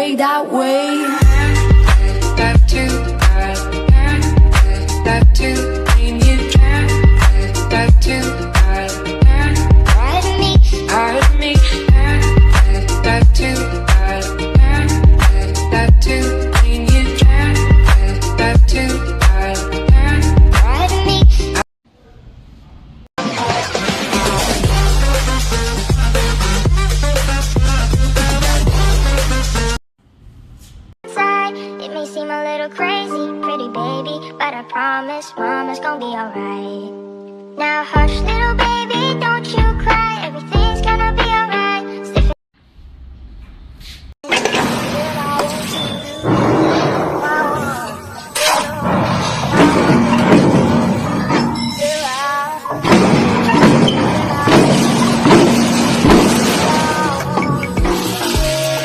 stay that way. That too bad, that too mean you can't, that too bad, Part of me, out of me, that too bad, that too mean you can't, that too bad, part of me. Inside, it may seem a little crazy, pretty baby, but I promise mama's gonna be alright. Now hush, little